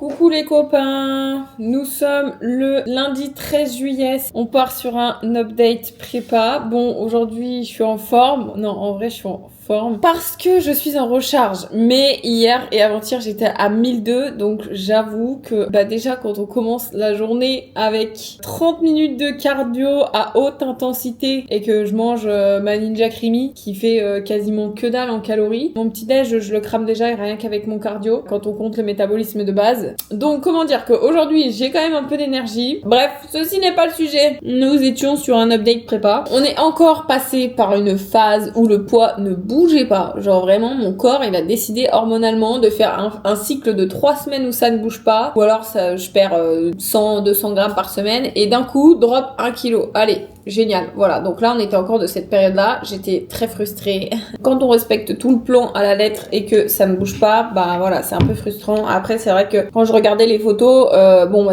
Coucou les copains, nous sommes le lundi 13 juillet, on part sur un update prépa. Bon, aujourd'hui je suis en forme, non en vrai je suis en forme parce que je suis en recharge, mais hier et avant-hier j'étais à 1002, donc j'avoue que déjà quand on commence la journée avec 30 minutes de cardio à haute intensité et que je mange ma Ninja Creamy qui fait quasiment que dalle en calories, mon petit déj je le crame déjà et rien qu'avec mon cardio quand on compte le métabolisme de base. Donc comment dire qu'aujourd'hui j'ai quand même un peu d'énergie. Bref, ceci n'est pas le sujet. Nous étions sur un update prépa. On est encore passé par une phase où le poids ne bougeait pas. Genre vraiment mon corps il a décidé hormonalement de faire un cycle de 3 semaines où ça ne bouge pas. Ou alors ça, je perds 100-200 grammes par semaine et d'un coup drop 1 kilo. Allez. Génial, voilà, donc là on était encore de cette période-là, j'étais très frustrée. Quand on respecte tout le plan à la lettre et que ça ne bouge pas, bah voilà, c'est un peu frustrant. Après c'est vrai que quand je regardais les photos,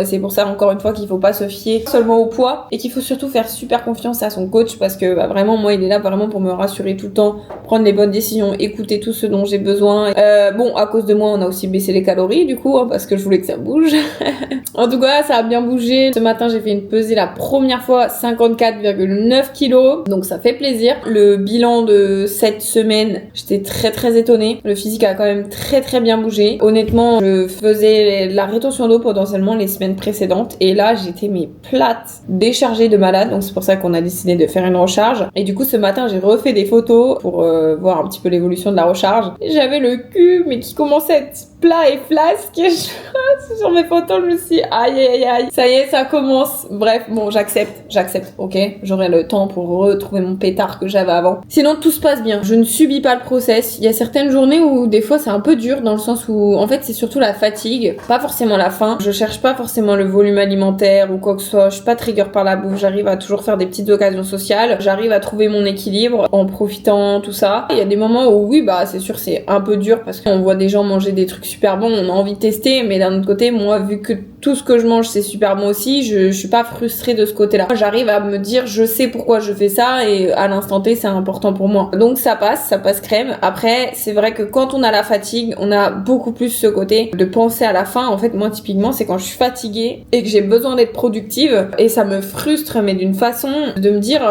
c'est pour ça encore une fois qu'il faut pas se fier seulement au poids et qu'il faut surtout faire super confiance à son coach parce que vraiment moi il est là vraiment pour me rassurer tout le temps, prendre les bonnes décisions, écouter tout ce dont j'ai besoin. À cause de moi on a aussi baissé les calories du coup parce que je voulais que ça bouge. En tout cas ça a bien bougé. Ce matin j'ai fait une pesée la première fois 54,9 kilos, donc ça fait plaisir. Le bilan de cette semaine, j'étais très très étonnée. Le physique a quand même très très bien bougé. Honnêtement, je faisais la rétention d'eau potentiellement les semaines précédentes et là j'étais plate, déchargée de malade, donc c'est pour ça qu'on a décidé de faire une recharge. Et du coup ce matin j'ai refait des photos pour voir un petit peu l'évolution de la recharge. Et j'avais le cul mais qui commençait à être plat et flasque et sur mes photos je me suis dit, aïe, ça y est ça commence. Bref, bon j'accepte, ok, j'aurai le temps pour retrouver mon pétard que j'avais avant. Sinon tout se passe bien, je ne subis pas le process. Il y a certaines journées où des fois c'est un peu dur dans le sens où en fait c'est surtout la fatigue, pas forcément la faim. Je cherche pas forcément le volume alimentaire ou quoi que ce soit, je suis pas trigger par la bouffe, j'arrive à toujours faire des petites occasions sociales, j'arrive à trouver mon équilibre en profitant tout ça. Il y a des moments où oui c'est sûr c'est un peu dur parce qu'on voit des gens manger des trucs super bons, on a envie de tester, mais d'un autre côté moi vu que tout ce que je mange c'est super bon aussi, je suis pas frustrée de ce côté-là. Moi, j'arrive à me dire je sais pourquoi je fais ça et à l'instant T c'est important pour moi. Donc ça passe crème. Après c'est vrai que quand on a la fatigue, on a beaucoup plus ce côté de penser à la fin. En fait moi typiquement c'est quand je suis fatiguée et que j'ai besoin d'être productive et ça me frustre mais d'une façon de me dire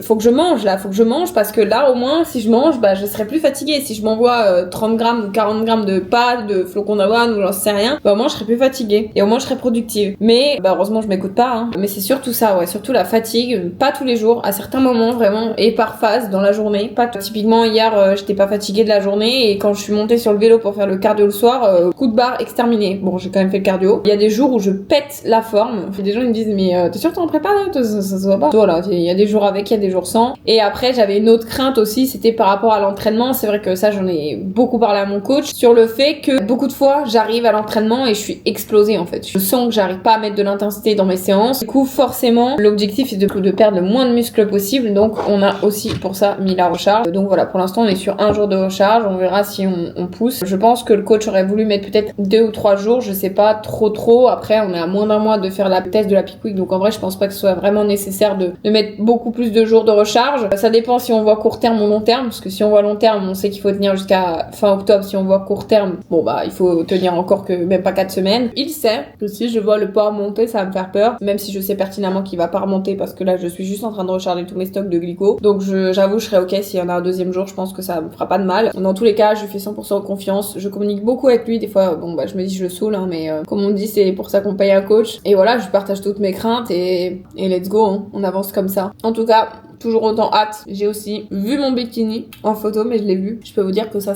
faut que je mange parce que là au moins si je mange je serai plus fatiguée. Si je m'envoie 30 grammes ou 40 grammes de pâtes, de flocons d'avoine ou j'en sais rien, au moins je serai plus fatiguée et au moins je serai productive. Mais heureusement je m'écoute pas hein. Mais c'est surtout ça, surtout la fatigue, pas tous les jours, à certains moments vraiment et par phase dans la journée. Pas typiquement hier j'étais pas fatiguée de la journée et quand je suis montée sur le vélo pour faire le cardio le soir, coup de barre exterminé. Bon j'ai quand même fait le cardio. Il y a des jours où je pète la forme. Des gens ils me disent mais t'es sûr que t'es en prépa là ça se voit pas. Voilà, il y a des jours avec, il y a des jours sans. Et après j'avais une autre crainte aussi, c'était par rapport à l'entraînement. C'est vrai que ça j'en ai beaucoup parlé à mon coach sur le fait que beaucoup de fois j'arrive à l'entraînement et je suis explosée en fait. Je sens que j'arrive pas à mettre de l'intensité dans mes séances. Du coup forcément l'objectif est de perdre le moins de muscles possible, donc on a aussi pour ça mis la recharge. Donc voilà, pour l'instant on est sur 1 jour de recharge, on verra si on pousse. Je pense que le coach aurait voulu mettre peut-être 2 ou 3 jours, je sais pas trop. Après on est à moins d'un mois de faire la test de la Peak Week, donc en vrai je pense pas que ce soit vraiment nécessaire de mettre beaucoup plus de jours de recharge. Ça dépend si on voit court terme ou long terme, parce que si on voit long terme on sait qu'il faut tenir jusqu'à fin octobre. Si on voit court terme, il faut tenir encore que même pas 4 semaines. Il sait que si je vois le poids monter ça va me faire peur, même si je sais pertinemment qu'il va pas remonter parce que là je suis juste en train de recharger tous mes stocks de glyco. Donc j'avoue je serais ok s'il y en a un deuxième jour, je pense que ça me fera pas de mal. Dans tous les cas je lui fais 100% confiance, je communique beaucoup avec lui. Des fois je me dis je le saoule mais comme on dit c'est pour ça qu'on paye un coach. Et voilà, je lui partage toutes mes craintes et let's go hein. On avance comme ça. En tout cas toujours autant hâte. J'ai aussi vu mon bikini en photo, mais je l'ai vu. Je peux vous dire que ça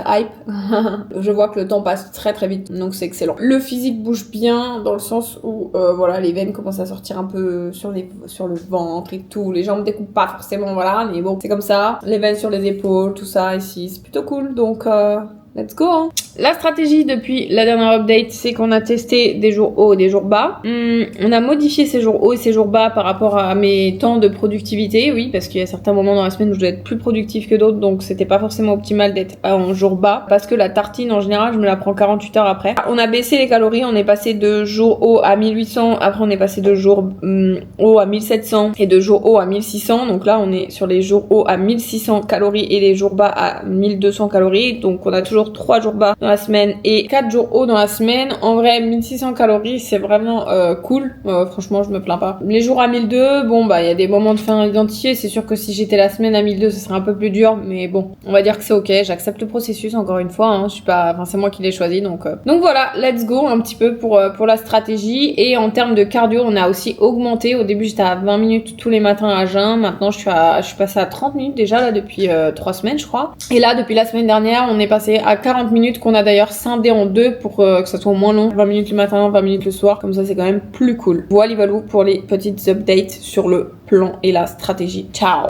hype. Je vois que le temps passe très très vite, donc c'est excellent. Le physique bouge bien dans le sens où les veines commencent à sortir un peu sur le ventre et tout. Les jambes découpent pas forcément, mais bon, c'est comme ça. Les veines sur les épaules, tout ça ici, c'est plutôt cool. Donc let's go hein. La stratégie depuis la dernière update, c'est qu'on a testé des jours hauts et des jours bas. On a modifié ces jours hauts et ces jours bas par rapport à mes temps de productivité, oui, parce qu'il y a certains moments dans la semaine où je dois être plus productif que d'autres, donc c'était pas forcément optimal d'être en jour bas, parce que la tartine en général, je me la prends 48 heures après. On a baissé les calories, on est passé de jours hauts à 1800, après on est passé de jours hauts à 1700 et de jours hauts à 1600, donc là on est sur les jours hauts à 1600 calories et les jours bas à 1200 calories, donc on a toujours jours, 3 jours bas dans la semaine et 4 jours hauts dans la semaine. En vrai, 1600 calories, c'est vraiment cool. Franchement, je me plains pas. Les jours à 1200, bon bah il y a des moments de faim identifiés. C'est sûr que si j'étais la semaine à 1200, ce serait un peu plus dur, mais bon, on va dire que c'est ok. J'accepte le processus encore une fois. Je suis pas, enfin c'est moi qui l'ai choisi, donc voilà, let's go un petit peu pour la stratégie. Et en termes de cardio, on a aussi augmenté. Au début, j'étais à 20 minutes tous les matins à jeun. Maintenant, je suis passée à 30 minutes déjà là depuis 3 semaines, je crois. Et là, depuis la semaine dernière, on est passé à 40 minutes qu'on a d'ailleurs scindé en deux pour que ça soit moins long. 20 minutes le matin, 20 minutes le soir. Comme ça, c'est quand même plus cool. Voilà pour les petites updates sur le plan et la stratégie. Ciao!